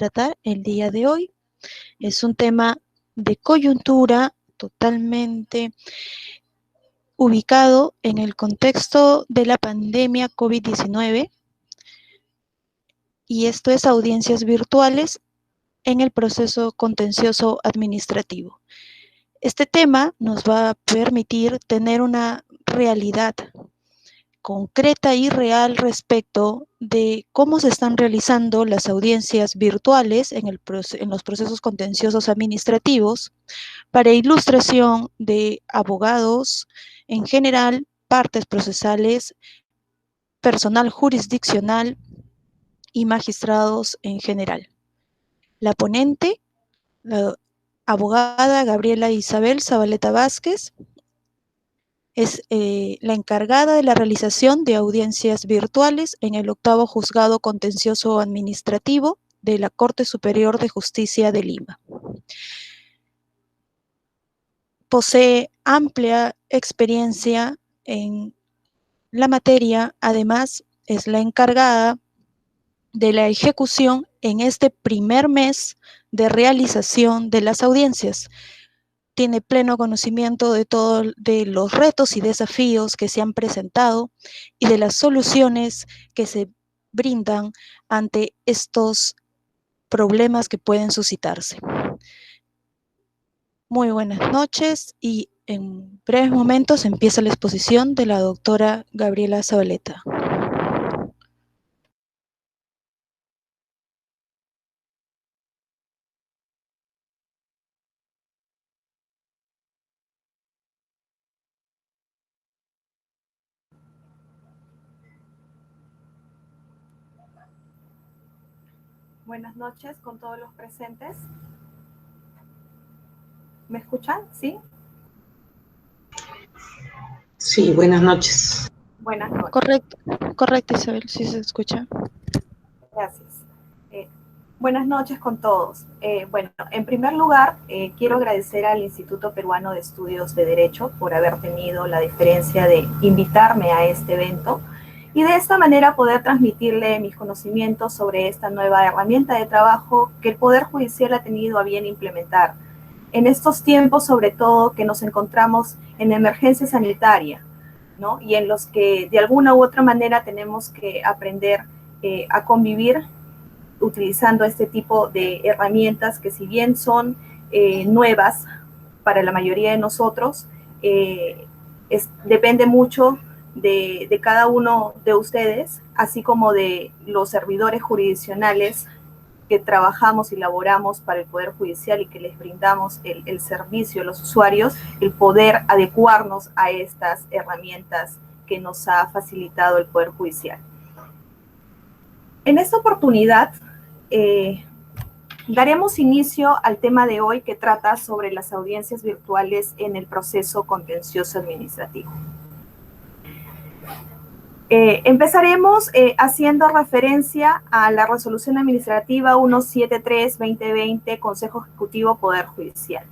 tratar el día de hoy. Es un tema de coyuntura totalmente ubicado en el contexto de la pandemia COVID-19, y esto es audiencias virtuales en el proceso contencioso administrativo. Este tema nos va a permitir tener una realidad concreta y real respecto de cómo se están realizando las audiencias virtuales en los procesos contenciosos administrativos para ilustración de abogados en general, partes procesales, personal jurisdiccional y magistrados en general. La ponente, la abogada Gabriela Isabel Zabaleta Vázquez, es la encargada de la realización de audiencias virtuales en el 8º Juzgado Contencioso Administrativo de la Corte Superior de Justicia de Lima. Posee amplia experiencia en la materia, además es la encargada de la ejecución en este primer mes de realización de las audiencias. Tiene pleno conocimiento de todos los retos y desafíos que se han presentado y de las soluciones que se brindan ante estos problemas que pueden suscitarse. Muy buenas noches, y en breves momentos empieza la exposición de la doctora Gabriela Zabaleta. Buenas noches con todos los presentes. ¿Me escuchan? ¿Sí? Sí, buenas noches. Buenas noches. Correcto, Isabel, sí se escucha. Gracias. Buenas noches con todos. Bueno, en primer lugar, quiero agradecer al Instituto Peruano de Estudios de Derecho por haber tenido la deferencia de invitarme a este evento y de esta manera poder transmitirle mis conocimientos sobre esta nueva herramienta de trabajo que el Poder Judicial ha tenido a bien implementar en estos tiempos, sobre todo que nos encontramos en emergencia sanitaria, ¿no? Y en los que de alguna u otra manera tenemos que aprender a convivir utilizando este tipo de herramientas que, si bien son nuevas para la mayoría de nosotros, depende mucho de cada uno de ustedes, así como de los servidores jurisdiccionales que trabajamos y laboramos para el Poder Judicial y que les brindamos el servicio a los usuarios, el poder adecuarnos a estas herramientas que nos ha facilitado el Poder Judicial. En esta oportunidad, daremos inicio al tema de hoy, que trata sobre las audiencias virtuales en el proceso contencioso administrativo. Empezaremos haciendo referencia a la Resolución Administrativa 173/2020, Consejo Ejecutivo Poder Judicial.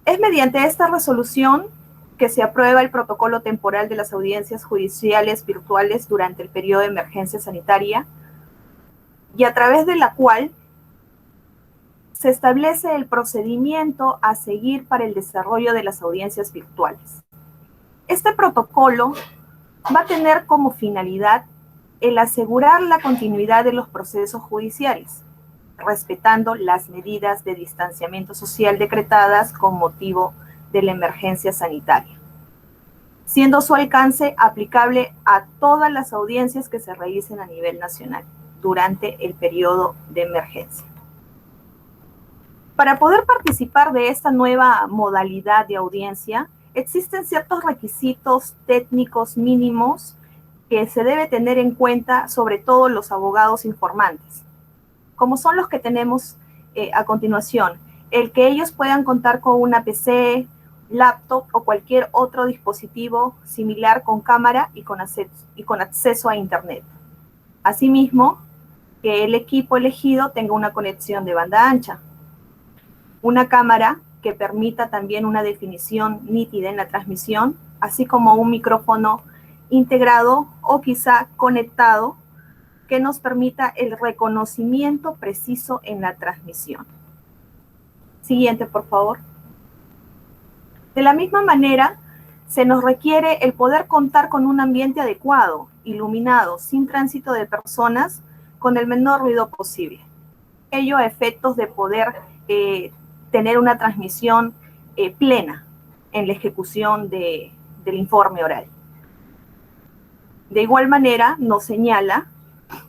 Es mediante esta resolución que se aprueba el protocolo temporal de las audiencias judiciales virtuales durante el periodo de emergencia sanitaria, y a través de la cual se establece el procedimiento a seguir para el desarrollo de las audiencias virtuales. Este protocolo va a tener como finalidad el asegurar la continuidad de los procesos judiciales, respetando las medidas de distanciamiento social decretadas con motivo de la emergencia sanitaria, siendo su alcance aplicable a todas las audiencias que se realicen a nivel nacional durante el periodo de emergencia. Para poder participar de esta nueva modalidad de audiencia, existen ciertos requisitos técnicos mínimos que se debe tener en cuenta, sobre todo los abogados informantes, como son los que tenemos a continuación: el que ellos puedan contar con una PC, laptop o cualquier otro dispositivo similar con cámara y con acceso a Internet. Asimismo, que el equipo elegido tenga una conexión de banda ancha, una cámara que permita también una definición nítida en la transmisión, así como un micrófono integrado o quizá conectado que nos permita el reconocimiento preciso en la transmisión. Siguiente, por favor. De la misma manera, se nos requiere el poder contar con un ambiente adecuado, iluminado, sin tránsito de personas, con el menor ruido posible. Ello a efectos de poder tener una transmisión plena en la ejecución del informe oral. De igual manera, nos señala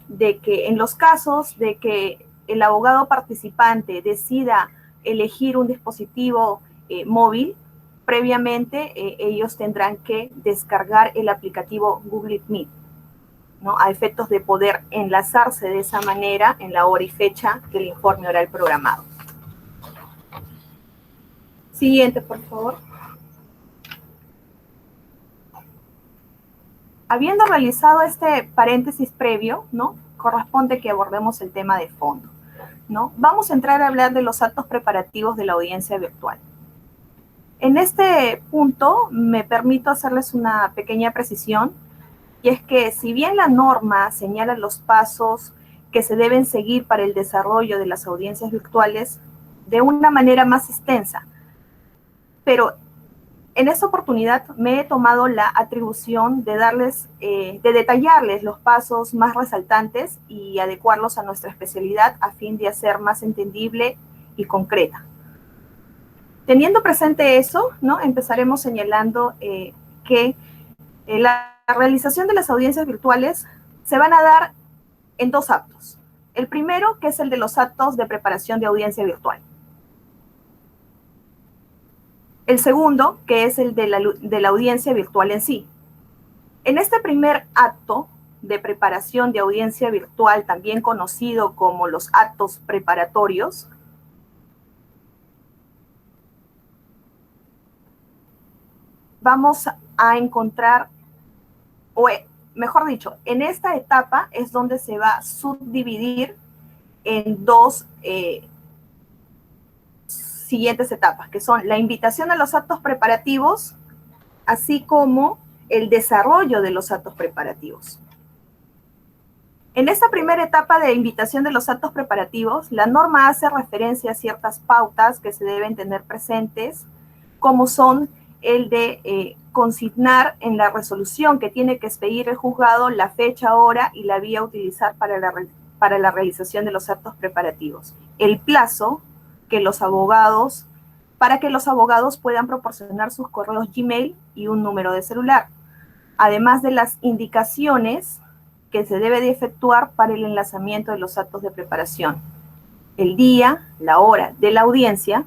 de que en los casos de que el abogado participante decida elegir un dispositivo móvil, previamente ellos tendrán que descargar el aplicativo Google Meet, ¿no? A efectos de poder enlazarse de esa manera en la hora y fecha del informe oral programado. Siguiente, por favor. Habiendo realizado este paréntesis previo, ¿no? Corresponde que abordemos el tema de fondo, ¿no? Vamos a entrar a hablar de los actos preparativos de la audiencia virtual. En este punto me permito hacerles una pequeña precisión, y es que si bien la norma señala los pasos que se deben seguir para el desarrollo de las audiencias virtuales de una manera más extensa, pero en esta oportunidad me he tomado la atribución de de detallarles los pasos más resaltantes y adecuarlos a nuestra especialidad a fin de hacer más entendible y concreta. Teniendo presente eso, ¿no? Empezaremos señalando que la realización de las audiencias virtuales se van a dar en dos actos. El primero, que es el de los actos de preparación de audiencia virtual. El segundo, que es el de la audiencia virtual en sí. En este primer acto de preparación de audiencia virtual, también conocido como los actos preparatorios, vamos a encontrar, o mejor dicho, en esta etapa es donde se va a subdividir en dos siguientes etapas, que son la invitación a los actos preparativos, así como el desarrollo de los actos preparativos. En esta primera etapa de invitación de los actos preparativos, la norma hace referencia a ciertas pautas que se deben tener presentes, como son el de consignar en la resolución que tiene que expedir el juzgado la fecha, hora y la vía a utilizar para la realización de los actos preparativos. El plazo para que los abogados puedan proporcionar sus correos Gmail y un número de celular, además de las indicaciones que se debe de efectuar para el enlazamiento de los actos de preparación, el día, la hora de la audiencia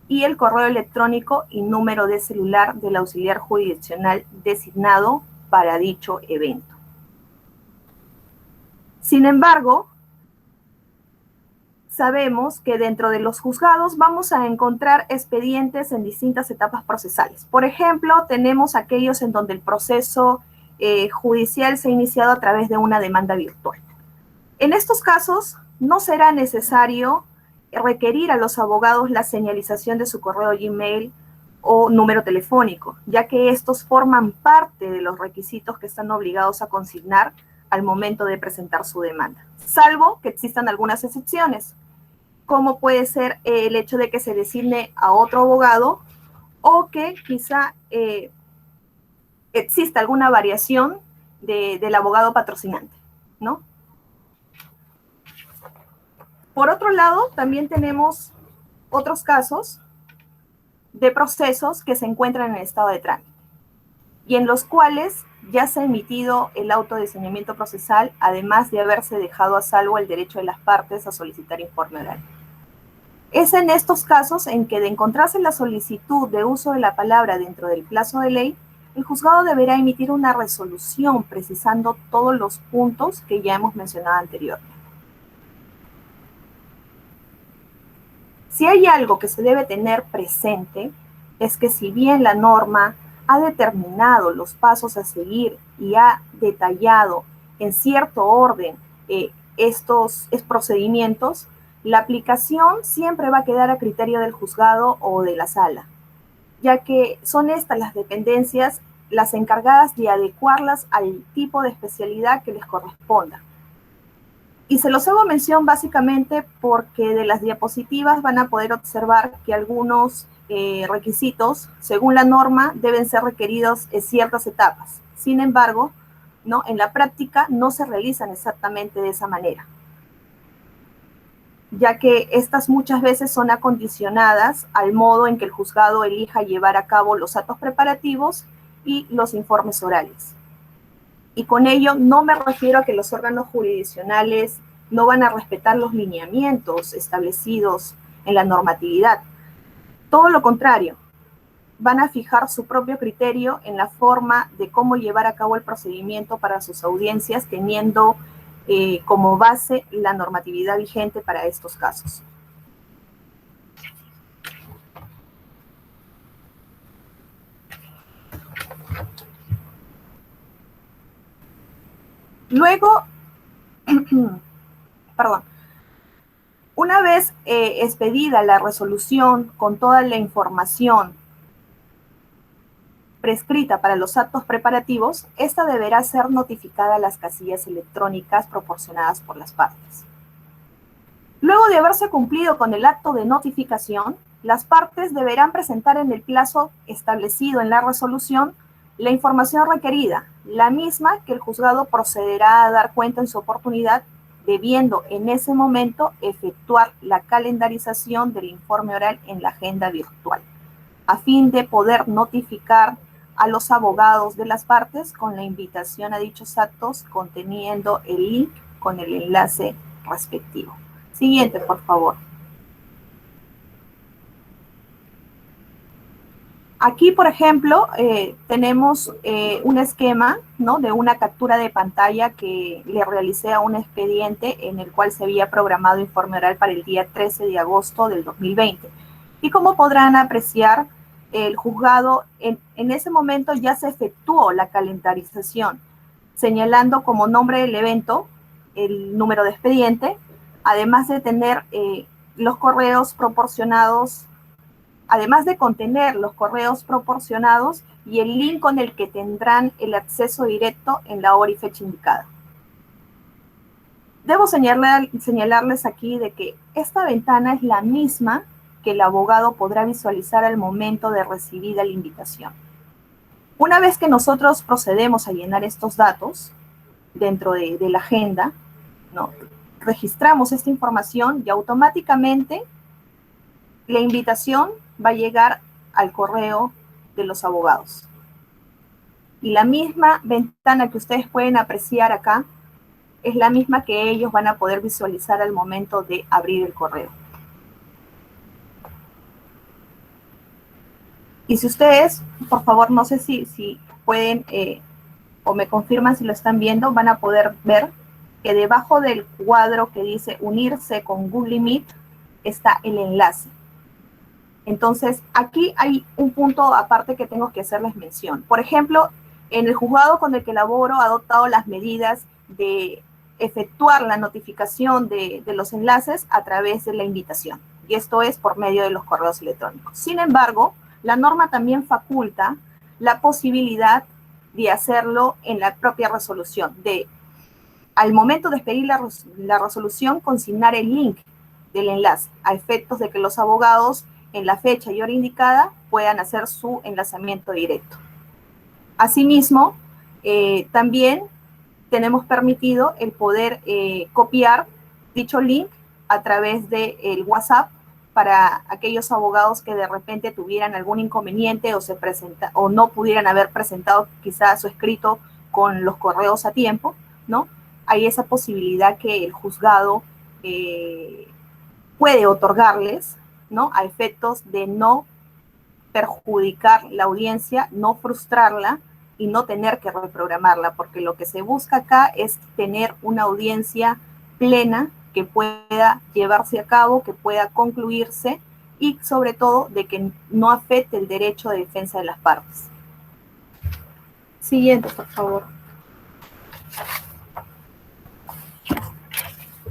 y el correo electrónico y número de celular del auxiliar jurisdiccional designado para dicho evento. Sin embargo, sabemos que dentro de los juzgados vamos a encontrar expedientes en distintas etapas procesales. Por ejemplo, tenemos aquellos en donde el proceso judicial se ha iniciado a través de una demanda virtual. En estos casos, no será necesario requerir a los abogados la señalización de su correo Gmail o número telefónico, ya que estos forman parte de los requisitos que están obligados a consignar al momento de presentar su demanda, salvo que existan algunas excepciones, como puede ser el hecho de que se designe a otro abogado o que quizá exista alguna variación del abogado patrocinante, ¿no? Por otro lado, también tenemos otros casos de procesos que se encuentran en estado de trámite y en los cuales ya se ha emitido el auto de diseñamiento procesal, además de haberse dejado a salvo el derecho de las partes a solicitar informe oral. Es en estos casos en que, de encontrarse la solicitud de uso de la palabra dentro del plazo de ley, el juzgado deberá emitir una resolución precisando todos los puntos que ya hemos mencionado anteriormente. Si hay algo que se debe tener presente, es que si bien la norma ha determinado los pasos a seguir y ha detallado en cierto orden estos procedimientos, la aplicación siempre va a quedar a criterio del juzgado o de la sala, ya que son estas las dependencias las encargadas de adecuarlas al tipo de especialidad que les corresponda, Y se los hago mención básicamente porque de las diapositivas van a poder observar que algunos requisitos, según la norma, deben ser requeridos en ciertas etapas. Sin embargo, ¿no?, en la práctica no se realizan exactamente de esa manera, ya que estas muchas veces son acondicionadas al modo en que el juzgado elija llevar a cabo los actos preparativos y los informes orales. Y con ello no me refiero a que los órganos jurisdiccionales no van a respetar los lineamientos establecidos en la normatividad. Todo lo contrario, van a fijar su propio criterio en la forma de cómo llevar a cabo el procedimiento para sus audiencias, teniendo como base la normatividad vigente para estos casos. Luego, perdón, una vez expedida la resolución con toda la información prescrita para los actos preparativos, esta deberá ser notificada a las casillas electrónicas proporcionadas por las partes. Luego de haberse cumplido con el acto de notificación, las partes deberán presentar en el plazo establecido en la resolución la información requerida, la misma que el juzgado procederá a dar cuenta en su oportunidad, debiendo en ese momento efectuar la calendarización del informe oral en la agenda virtual, a fin de poder notificar a los abogados de las partes con la invitación a dichos actos conteniendo el link con el enlace respectivo. Siguiente, por favor. Aquí, por ejemplo, tenemos un esquema, ¿no?, de una captura de pantalla que le realicé a un expediente en el cual se había programado informe oral para el día 13 de agosto del 2020. Y como podrán apreciar, el juzgado en ese momento ya se efectuó la calendarización, señalando como nombre del evento el número de expediente, además de tener los correos proporcionados, además de contener los correos proporcionados y el link con el que tendrán el acceso directo en la hora y fecha indicada. Debo señalarles aquí de que esta ventana es la misma que el abogado podrá visualizar al momento de recibida la invitación. Una vez que nosotros procedemos a llenar estos datos dentro de la agenda, ¿no?, registramos esta información y automáticamente la invitación va a llegar al correo de los abogados. Y la misma ventana que ustedes pueden apreciar acá es la misma que ellos van a poder visualizar al momento de abrir el correo. Y si ustedes, por favor, no sé si pueden o me confirman si lo están viendo, van a poder ver que debajo del cuadro que dice unirse con Google Meet está el enlace. Entonces, aquí hay un punto aparte que tengo que hacerles mención. Por ejemplo, en el juzgado con el que laboro ha adoptado las medidas de efectuar la notificación de los enlaces a través de la invitación. Y esto es por medio de los correos electrónicos. Sin embargo, la norma también faculta la posibilidad de hacerlo en la propia resolución, de al momento de expedir la resolución, consignar el link del enlace, a efectos de que los abogados en la fecha y hora indicada puedan hacer su enlazamiento directo. Asimismo, también tenemos permitido el poder copiar dicho link a través del WhatsApp para aquellos abogados que de repente tuvieran algún inconveniente o no pudieran haber presentado quizás su escrito con los correos a tiempo, ¿no? Hay esa posibilidad que el juzgado puede otorgarles, ¿no?, a efectos de no perjudicar la audiencia, no frustrarla y no tener que reprogramarla, porque lo que se busca acá es tener una audiencia plena que pueda llevarse a cabo, que pueda concluirse y sobre todo de que no afecte el derecho de defensa de las partes. Siguiente, por favor.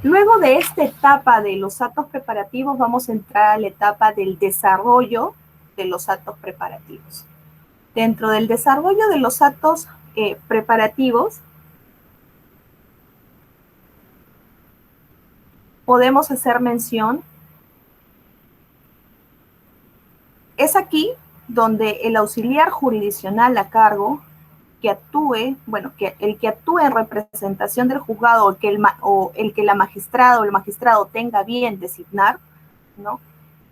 Luego de esta etapa de los actos preparativos, vamos a entrar a la etapa del desarrollo de los actos preparativos. Dentro del desarrollo de los actos preparativos, podemos hacer mención. Es aquí donde el auxiliar jurisdiccional a cargo que actúe, bueno, que el que actúe en representación del juzgado o el que la magistrada o el magistrado tenga bien designar, ¿no?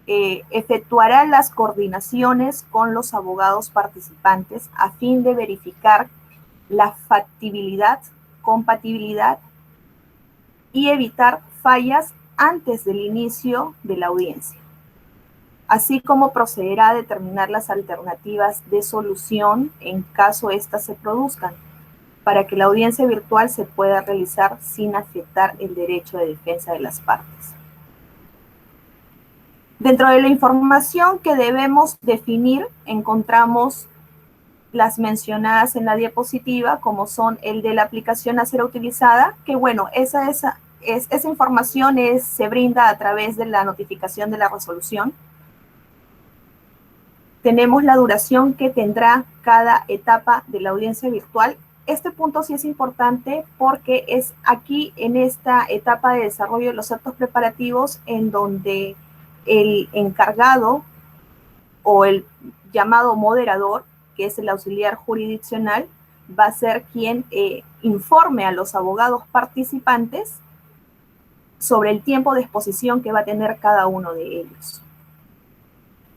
Efectuará las coordinaciones con los abogados participantes a fin de verificar la factibilidad, compatibilidad y evitar fallas antes del inicio de la audiencia, así como procederá a determinar las alternativas de solución en caso éstas se produzcan, para que la audiencia virtual se pueda realizar sin afectar el derecho de defensa de las partes. Dentro de la información que debemos definir, encontramos las mencionadas en la diapositiva, como son el de la aplicación a ser utilizada, que bueno, esa información se brinda a través de la notificación de la resolución. Tenemos la duración que tendrá cada etapa de la audiencia virtual. Este punto sí es importante porque es aquí en esta etapa de desarrollo de los actos preparativos en donde el encargado o el llamado moderador, que es el auxiliar jurisdiccional, va a ser quien informe a los abogados participantes sobre el tiempo de exposición que va a tener cada uno de ellos.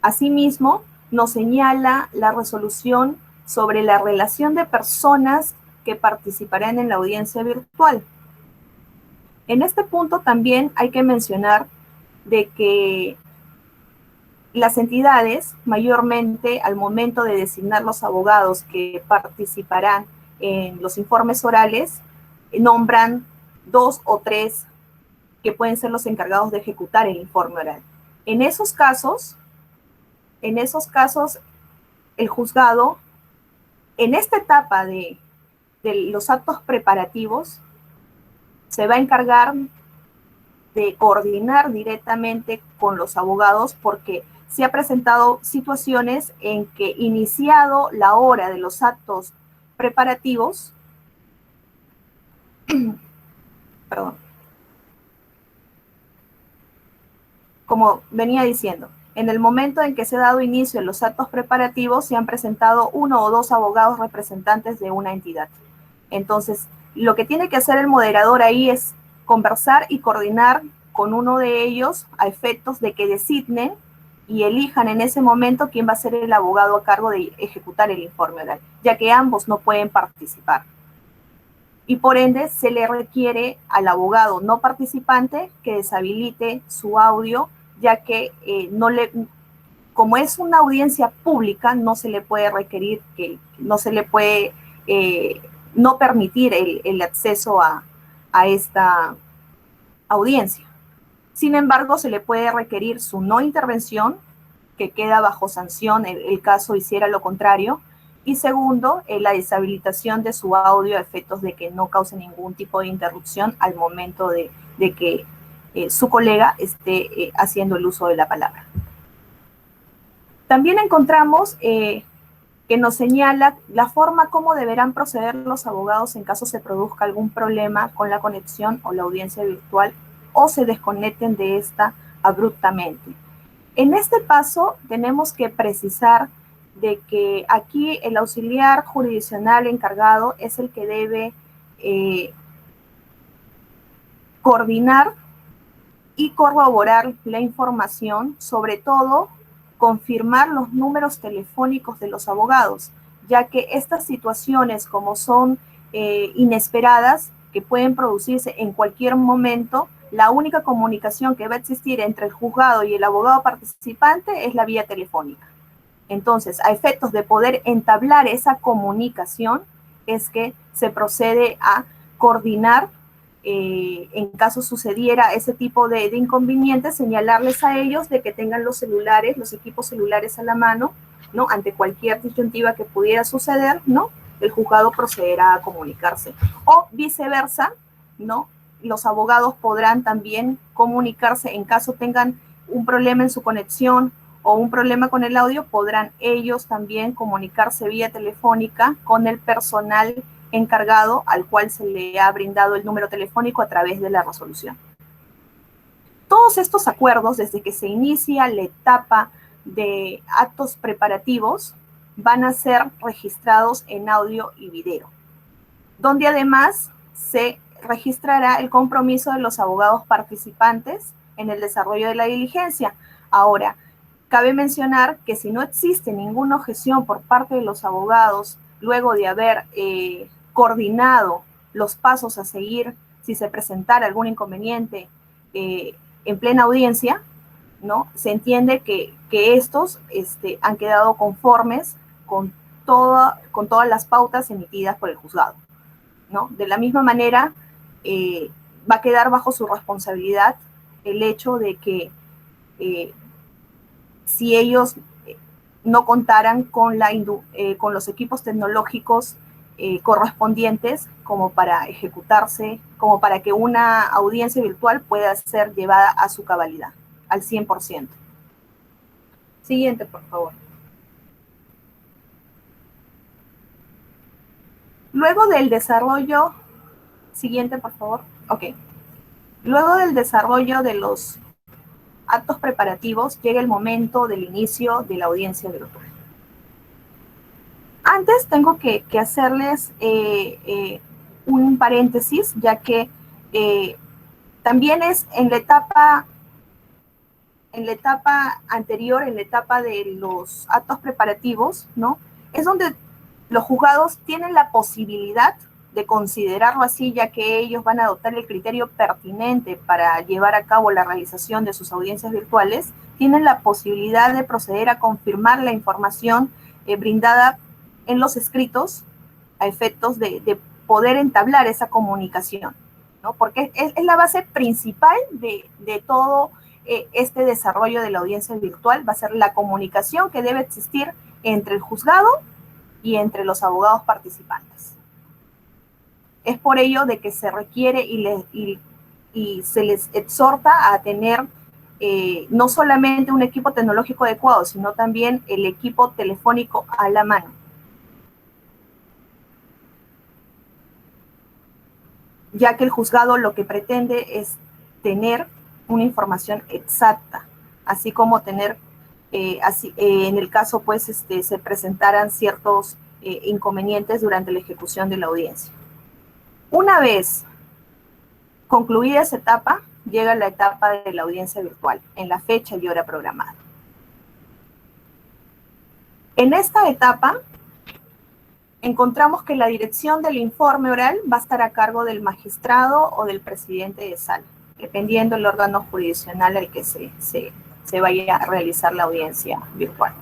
Asimismo, nos señala la resolución sobre la relación de personas que participarán en la audiencia virtual. En este punto también hay que mencionar de que las entidades, mayormente al momento de designar los abogados que participarán en los informes orales, nombran 2 o 3 que pueden ser los encargados de ejecutar el informe oral. En esos casos, el juzgado, en esta etapa de los actos preparativos, se va a encargar de coordinar directamente con los abogados porque se ha presentado situaciones en que iniciado la hora de los actos preparativos, perdón, como venía diciendo, en el momento en que se ha dado inicio a los actos preparativos, se han presentado 1 o 2 abogados representantes de una entidad. Entonces, lo que tiene que hacer el moderador ahí es conversar y coordinar con uno de ellos a efectos de que designen y elijan en ese momento quién va a ser el abogado a cargo de ejecutar el informe oral, ya que ambos no pueden participar. Y por ende, se le requiere al abogado no participante que deshabilite su audio, ya que como es una audiencia pública, no se le puede requerir, no se le puede no permitir el acceso a esta audiencia. Sin embargo, se le puede requerir su no intervención, que queda bajo sanción el caso hiciera lo contrario, y segundo, la deshabilitación de su audio a efectos de que no cause ningún tipo de interrupción al momento de que su colega esté haciendo el uso de la palabra. También encontramos que nos señala la forma como deberán proceder los abogados en caso se produzca algún problema con la conexión o la audiencia virtual o se desconecten de esta abruptamente. En este paso tenemos que precisar de que aquí el auxiliar jurisdiccional encargado es el que debe coordinar y corroborar la información, sobre todo confirmar los números telefónicos de los abogados, ya que estas situaciones, como son inesperadas, que pueden producirse en cualquier momento, la única comunicación que va a existir entre el juzgado y el abogado participante es la vía telefónica. Entonces, a efectos de poder entablar esa comunicación, es que se procede a coordinar, en caso sucediera ese tipo de inconvenientes, señalarles a ellos de que tengan los celulares, los equipos celulares a la mano, ¿no? Ante cualquier disyuntiva que pudiera suceder, ¿no? El juzgado procederá a comunicarse. O viceversa, ¿no? Los abogados podrán también comunicarse en caso tengan un problema en su conexión o un problema con el audio, podrán ellos también comunicarse vía telefónica con el personal encargado al cual se le ha brindado el número telefónico a través de la resolución. Todos estos acuerdos, desde que se inicia la etapa de actos preparativos, van a ser registrados en audio y video, donde además se registrará el compromiso de los abogados participantes en el desarrollo de la diligencia. Ahora, cabe mencionar que si no existe ninguna objeción por parte de los abogados, luego de haber coordinado los pasos a seguir si se presentara algún inconveniente en plena audiencia, ¿no? Se entiende que estos han quedado conformes con todas las pautas emitidas por el juzgado, ¿no? De la misma manera, va a quedar bajo su responsabilidad el hecho de que si ellos no contaran con los equipos tecnológicos correspondientes como para ejecutarse, como para que una audiencia virtual pueda ser llevada a su cabalidad, al 100%. Siguiente, por favor. Luego del desarrollo, siguiente, por favor. Ok. Luego del desarrollo de los actos preparativos, llega el momento del inicio de la audiencia virtual. Antes tengo que hacerles un paréntesis, ya que también es en la etapa anterior, en la etapa de los actos preparativos, ¿no? Es donde los juzgados tienen la posibilidad de considerarlo así, ya que ellos van a adoptar el criterio pertinente para llevar a cabo la realización de sus audiencias virtuales, tienen la posibilidad de proceder a confirmar la información brindada en los escritos a efectos de poder entablar esa comunicación, ¿no? Porque es la base principal de todo este desarrollo de la audiencia virtual, va a ser la comunicación que debe existir entre el juzgado y entre los abogados participantes. Es por ello de que se requiere y se les exhorta a tener no solamente un equipo tecnológico adecuado, sino también el equipo telefónico a la mano. Ya que el juzgado lo que pretende es tener una información exacta, así como tener, en el caso pues se presentaran ciertos inconvenientes durante la ejecución de la audiencia. Una vez concluida esa etapa, llega la etapa de la audiencia virtual, en la fecha y hora programada. En esta etapa, encontramos que la dirección del informe oral va a estar a cargo del magistrado o del presidente de sala, dependiendo del órgano jurisdiccional al que se vaya a realizar la audiencia virtual,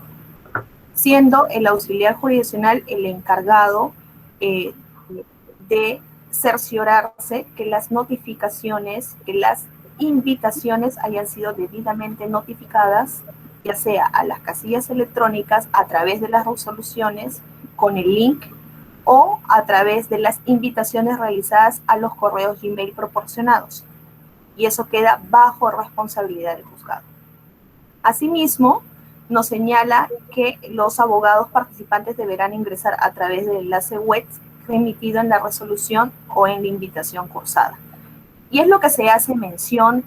siendo el auxiliar jurisdiccional el encargado de cerciorarse que las notificaciones, que las invitaciones hayan sido debidamente notificadas, ya sea a las casillas electrónicas a través de las resoluciones con el link o a través de las invitaciones realizadas a los correos Gmail proporcionados. Y eso queda bajo responsabilidad del juzgado. Asimismo, nos señala que los abogados participantes deberán ingresar a través del enlace web remitido en la resolución o en la invitación cursada. Y es lo que se hace mención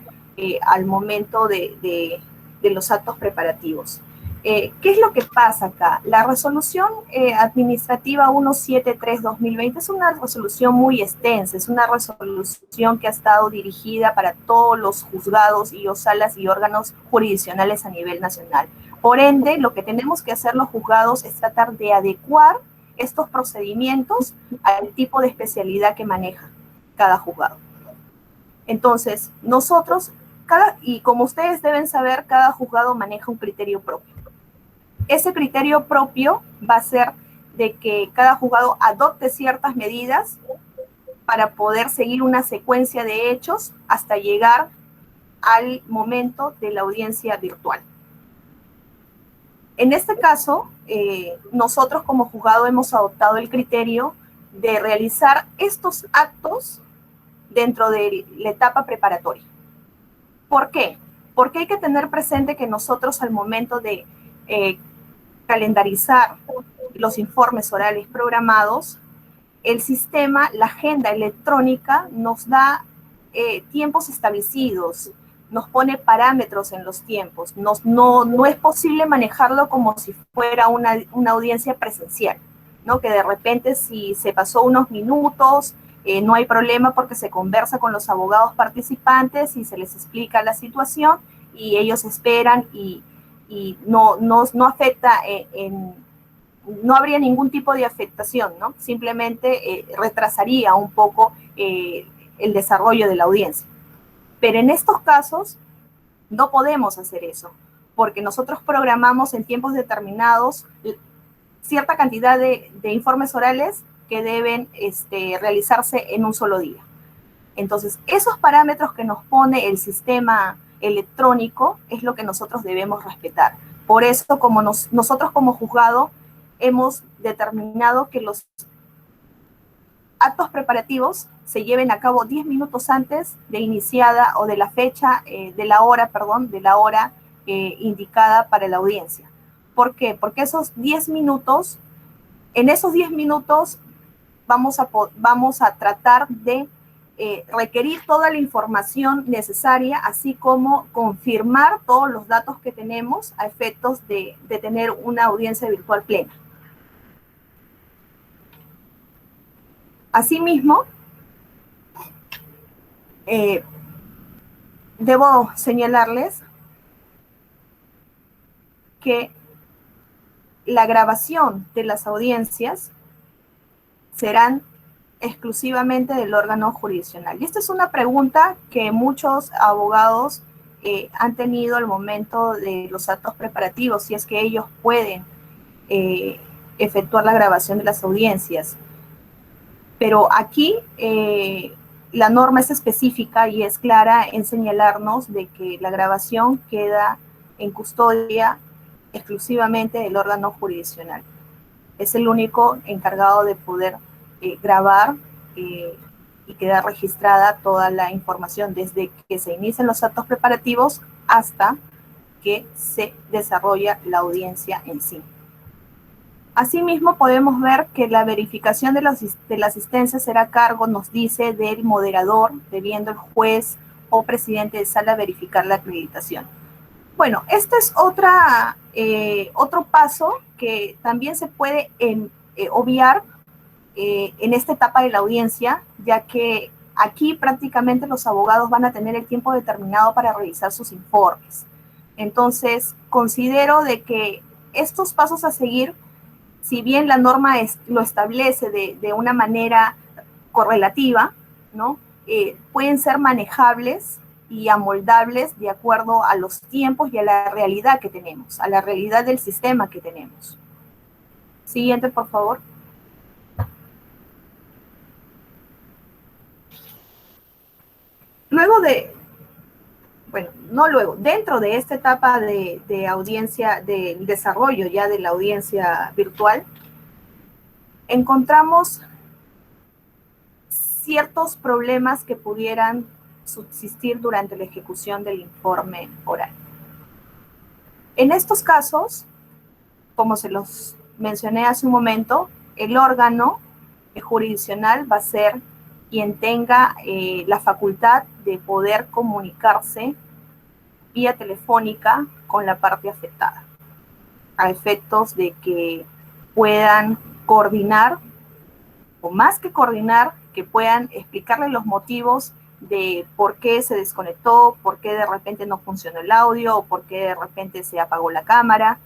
al momento de los actos preparativos. ¿Qué es lo que pasa acá? La resolución administrativa 173-2020 es una resolución muy extensa, es una resolución que ha estado dirigida para todos los juzgados y o salas y órganos jurisdiccionales a nivel nacional. Por ende, lo que tenemos que hacer los juzgados es tratar de adecuar estos procedimientos al tipo de especialidad que maneja cada juzgado. Entonces, nosotros, y como ustedes deben saber, cada juzgado maneja un criterio propio. Ese criterio propio va a ser de que cada juzgado adopte ciertas medidas para poder seguir una secuencia de hechos hasta llegar al momento de la audiencia virtual. En este caso, nosotros como juzgado hemos adoptado el criterio de realizar estos actos dentro de la etapa preparatoria. ¿Por qué? Porque hay que tener presente que nosotros al momento de calendarizar los informes orales programados, el sistema, la agenda electrónica nos da tiempos establecidos nos pone parámetros en los tiempos. No es posible manejarlo como si fuera una audiencia presencial, ¿no? Que de repente si se pasó unos minutos, no hay problema porque se conversa con los abogados participantes y se les explica la situación y ellos esperan y no afecta no habría ningún tipo de afectación, ¿no? Simplemente retrasaría un poco el desarrollo de la audiencia. Pero en estos casos no podemos hacer eso, porque nosotros programamos en tiempos determinados cierta cantidad de informes orales que deben realizarse en un solo día. Entonces, esos parámetros que nos pone el sistema electrónico es lo que nosotros debemos respetar. Por eso, como nosotros como juzgado hemos determinado que los actos preparativos se lleven a cabo 10 minutos antes de iniciada o de la fecha, de la hora indicada para la audiencia. ¿Por qué? Porque esos 10 minutos, en esos 10 minutos vamos a tratar de requerir toda la información necesaria, así como confirmar todos los datos que tenemos a efectos de tener una audiencia virtual plena. Asimismo, debo señalarles que la grabación de las audiencias serán exclusivamente del órgano jurisdiccional. Y esta es una pregunta que muchos abogados han tenido al momento de los actos preparativos, si es que ellos pueden efectuar la grabación de las audiencias. Pero aquí la norma es específica y es clara en señalarnos de que la grabación queda en custodia exclusivamente del órgano jurisdiccional. Es el único encargado de poder grabar y quedar registrada toda la información desde que se inician los actos preparativos hasta que se desarrolla la audiencia en sí. Asimismo, podemos ver que la verificación de la asistencia será a cargo, nos dice, del moderador, debiendo el juez o presidente de sala verificar la acreditación. Bueno, este es otro paso que también se puede obviar en esta etapa de la audiencia, ya que aquí prácticamente los abogados van a tener el tiempo determinado para realizar sus informes. Entonces, considero de que estos pasos a seguir, si bien la norma lo establece de una manera correlativa, ¿no? Pueden ser manejables y amoldables de acuerdo a los tiempos y a la realidad que tenemos, a la realidad del sistema que tenemos. Siguiente, por favor. Dentro de esta etapa de audiencia, del desarrollo ya de la audiencia virtual, encontramos ciertos problemas que pudieran subsistir durante la ejecución del informe oral. En estos casos, como se los mencioné hace un momento, el órgano jurisdiccional va a ser quien tenga la facultad de poder comunicarse vía telefónica con la parte afectada, a efectos de que puedan coordinar, o más que coordinar, que puedan explicarle los motivos de por qué se desconectó, por qué de repente no funcionó el audio, o por qué de repente se apagó la cámara.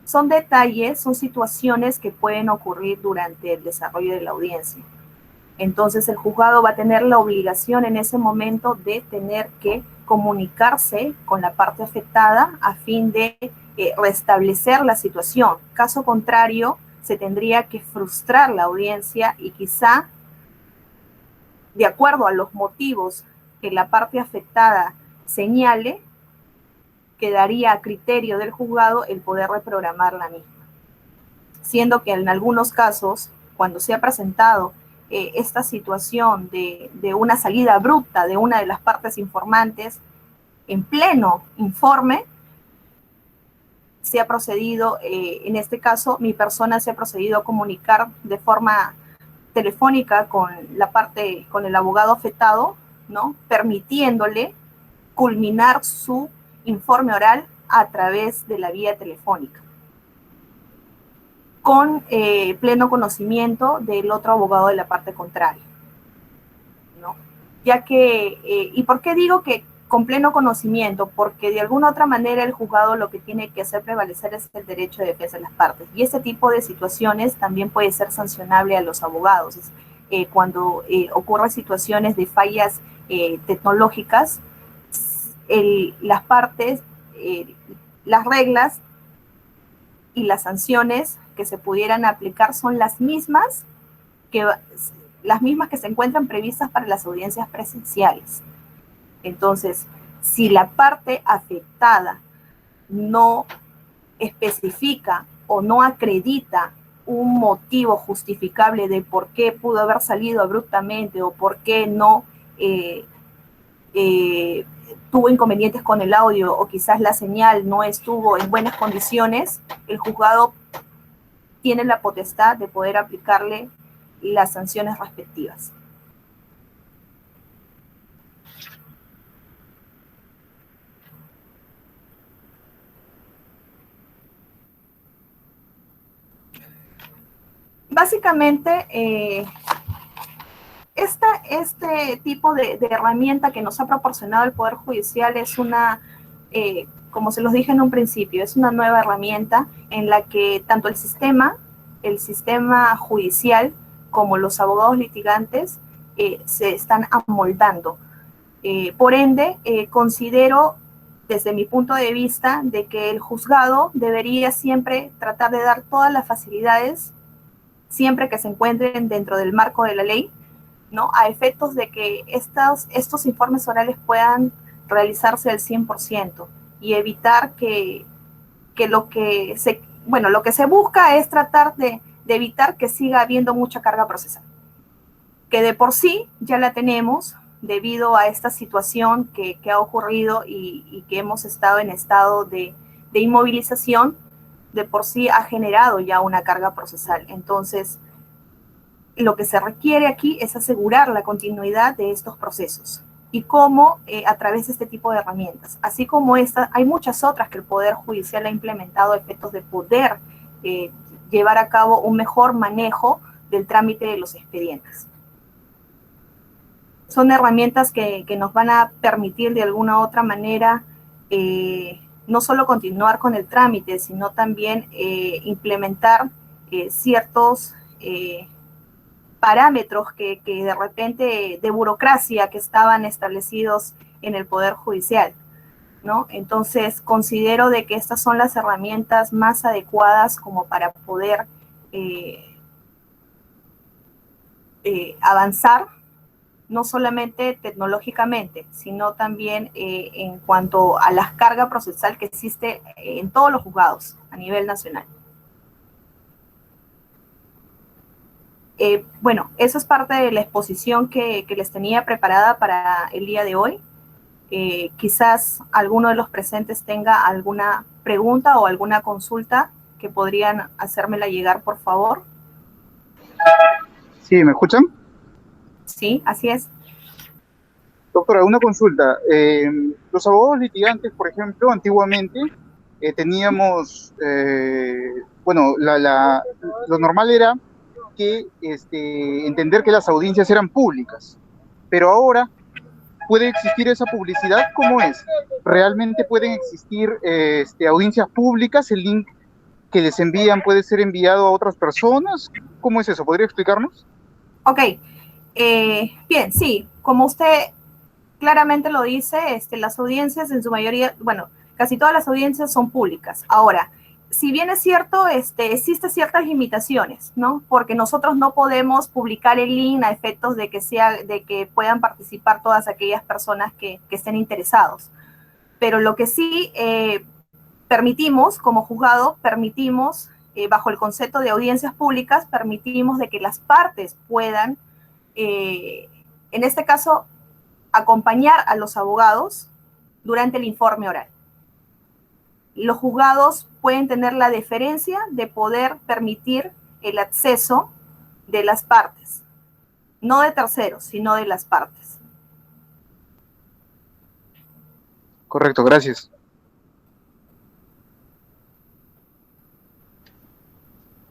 Son detalles, son situaciones que pueden ocurrir durante el desarrollo de la audiencia. Entonces el juzgado va a tener la obligación en ese momento de tener que comunicarse con la parte afectada a fin de restablecer la situación. Caso contrario, se tendría que frustrar la audiencia y quizá, de acuerdo a los motivos que la parte afectada señale, quedaría a criterio del juzgado el poder reprogramar la misma. Siendo que en algunos casos, cuando se ha presentado esta situación de una salida abrupta de una de las partes informantes en pleno informe, se ha procedido, en este caso, mi persona se ha procedido a comunicar de forma telefónica con el abogado afectado, ¿no? Permitiéndole culminar su informe oral a través de la vía telefónica, con pleno conocimiento del otro abogado de la parte contraria, ¿no? Ya que, ¿y por qué digo que con pleno conocimiento? Porque de alguna otra manera el juzgado lo que tiene que hacer prevalecer es el derecho de defensa de las partes. Y ese tipo de situaciones también puede ser sancionable a los abogados. Cuando ocurren situaciones de fallas tecnológicas, las partes, las reglas y las sanciones que se pudieran aplicar son las mismas que se encuentran previstas para las audiencias presenciales. Entonces, si la parte afectada no especifica o no acredita un motivo justificable de por qué pudo haber salido abruptamente o por qué no tuvo inconvenientes con el audio o quizás la señal no estuvo en buenas condiciones, el juzgado tiene la potestad de poder aplicarle las sanciones respectivas. Básicamente, este tipo de herramienta que nos ha proporcionado el Poder Judicial es una, como se los dije en un principio, es una nueva herramienta en la que tanto el sistema judicial como los abogados litigantes se están amoldando. Por ende, considero desde mi punto de vista de que el juzgado debería siempre tratar de dar todas las facilidades siempre que se encuentren dentro del marco de la ley, ¿no? A efectos de que estos informes orales puedan realizarse al 100% y evitar que lo que se busca es tratar de evitar que siga habiendo mucha carga procesal, que de por sí ya la tenemos debido a esta situación que ha ocurrido y que hemos estado en estado de inmovilización. De por sí ha generado ya una carga procesal. Entonces, lo que se requiere aquí es asegurar la continuidad de estos procesos. Y cómo a través de este tipo de herramientas. Así como esta, hay muchas otras que el Poder Judicial ha implementado a efectos de poder llevar a cabo un mejor manejo del trámite de los expedientes. Son herramientas que nos van a permitir de alguna u otra manera no solo continuar con el trámite, sino también implementar ciertos parámetros que de repente de burocracia que estaban establecidos en el Poder Judicial, ¿no? Entonces, considero de que estas son las herramientas más adecuadas como para poder avanzar, no solamente tecnológicamente, sino también en cuanto a la carga procesal que existe en todos los juzgados a nivel nacional. Bueno, eso es parte de la exposición que les tenía preparada para el día de hoy. Quizás alguno de los presentes tenga alguna pregunta o alguna consulta que podrían hacérmela llegar, por favor. Sí, ¿me escuchan? Sí, así es. Doctora, una consulta. Los abogados litigantes, por ejemplo, antiguamente teníamos, bueno, lo normal era que entender que las audiencias eran públicas, pero ahora puede existir esa publicidad. ¿Cómo es? ¿Realmente pueden existir audiencias públicas? ¿El link que les envían puede ser enviado a otras personas? ¿Cómo es eso? ¿Podría explicarnos? Ok, bien, sí, como usted claramente lo dice, las audiencias en su mayoría, bueno, casi todas las audiencias son públicas. Ahora, si bien es cierto, existen ciertas limitaciones, ¿no? Porque nosotros no podemos publicar el link a efectos de que puedan participar todas aquellas personas que estén interesados. Pero lo que sí permitimos, como juzgado, permitimos, bajo el concepto de audiencias públicas, permitimos de que las partes puedan, en este caso, acompañar a los abogados durante el informe oral. Los juzgados pueden tener la deferencia de poder permitir el acceso de las partes, no de terceros, sino de las partes. Correcto, gracias.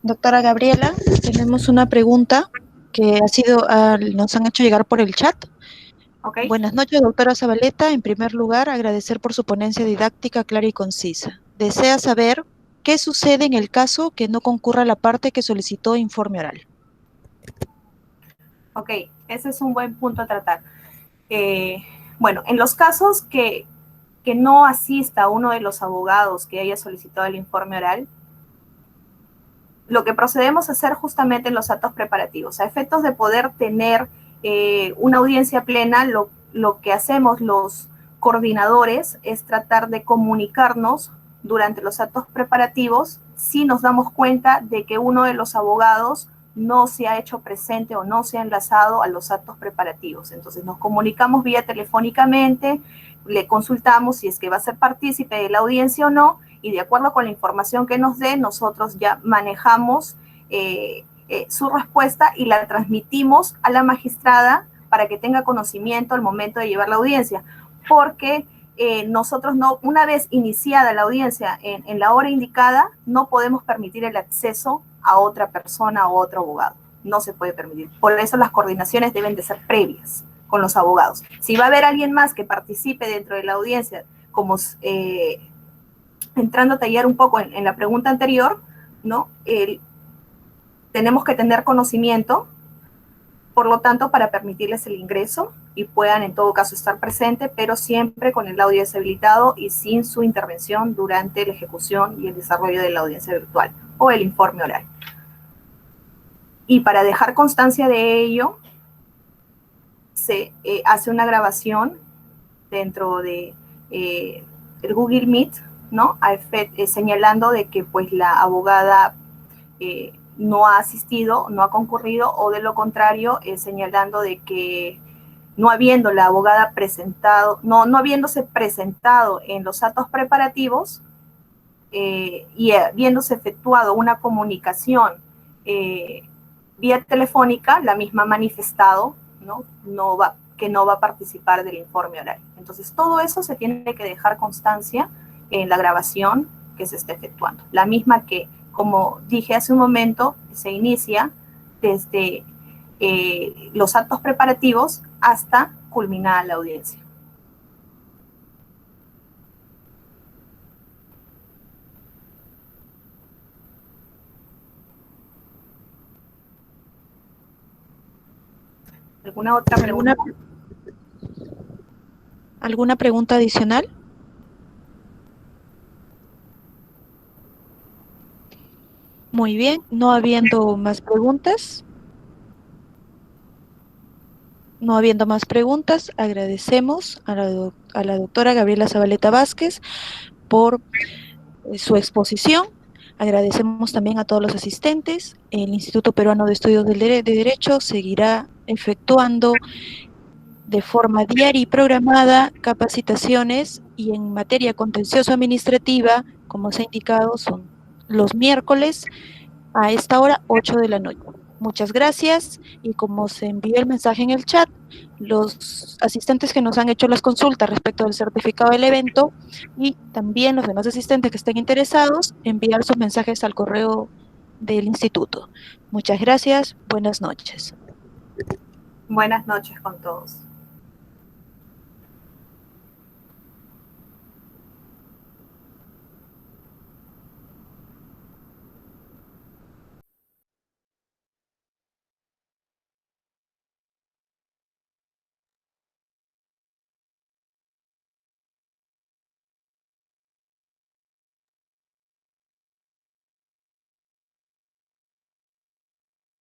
Doctora Gabriela, tenemos una pregunta que nos han hecho llegar por el chat. Okay. Buenas noches, doctora Zabaleta. En primer lugar, agradecer por su ponencia didáctica clara y concisa. Desea saber qué sucede en el caso que no concurra la parte que solicitó informe oral. Ok, ese es un buen punto a tratar. Bueno, en los casos que no asista uno de los abogados que haya solicitado el informe oral, lo que procedemos a hacer justamente en los actos preparativos, a efectos de poder tener una audiencia plena, lo que hacemos los coordinadores es tratar de comunicarnos durante los actos preparativos si nos damos cuenta de que uno de los abogados no se ha hecho presente o no se ha enlazado a los actos preparativos. Entonces nos comunicamos vía telefónicamente, le consultamos si es que va a ser partícipe de la audiencia o no, y de acuerdo con la información que nos dé, nosotros ya manejamos su respuesta y la transmitimos a la magistrada para que tenga conocimiento al momento de llevar la audiencia, porque nosotros no, una vez iniciada la audiencia en la hora indicada, no podemos permitir el acceso a otra persona o otro abogado. No se puede permitir. Por eso las coordinaciones deben de ser previas con los abogados. Si va a haber alguien más que participe dentro de la audiencia, como entrando a tallar un poco en la pregunta anterior, ¿no? Tenemos que tener conocimiento, por lo tanto, para permitirles el ingreso y puedan en todo caso estar presentes, pero siempre con el audio deshabilitado y sin su intervención durante la ejecución y el desarrollo de la audiencia virtual o el informe oral. Y para dejar constancia de ello, se hace una grabación dentro de el Google Meet, ¿no? Señalando de que pues la abogada no ha asistido, no ha concurrido, o de lo contrario, señalando de que no habiendo la abogada presentado, no habiéndose presentado en los actos preparativos y habiéndose efectuado una comunicación vía telefónica, la misma ha manifestado, ¿no? Que no va a participar del informe oral. Entonces, todo eso se tiene que dejar constancia en la grabación que se está efectuando. La misma que, como dije hace un momento, se inicia desde los actos preparativos hasta culminar la audiencia. ¿Alguna otra pregunta? ¿Alguna pregunta adicional? Muy bien, no habiendo más preguntas, agradecemos a la doctora Gabriela Zabaleta Vázquez por su exposición. Agradecemos también a todos los asistentes. El Instituto Peruano de Estudios de Derecho seguirá efectuando de forma diaria y programada capacitaciones, y en materia contencioso administrativa, como se ha indicado, son los miércoles a esta hora, 8 de la noche. Muchas gracias, y como se envió el mensaje en el chat, los asistentes que nos han hecho las consultas respecto del certificado del evento, y también los demás asistentes que estén interesados, enviar sus mensajes al correo del instituto. Muchas gracias, buenas noches. Buenas noches con todos.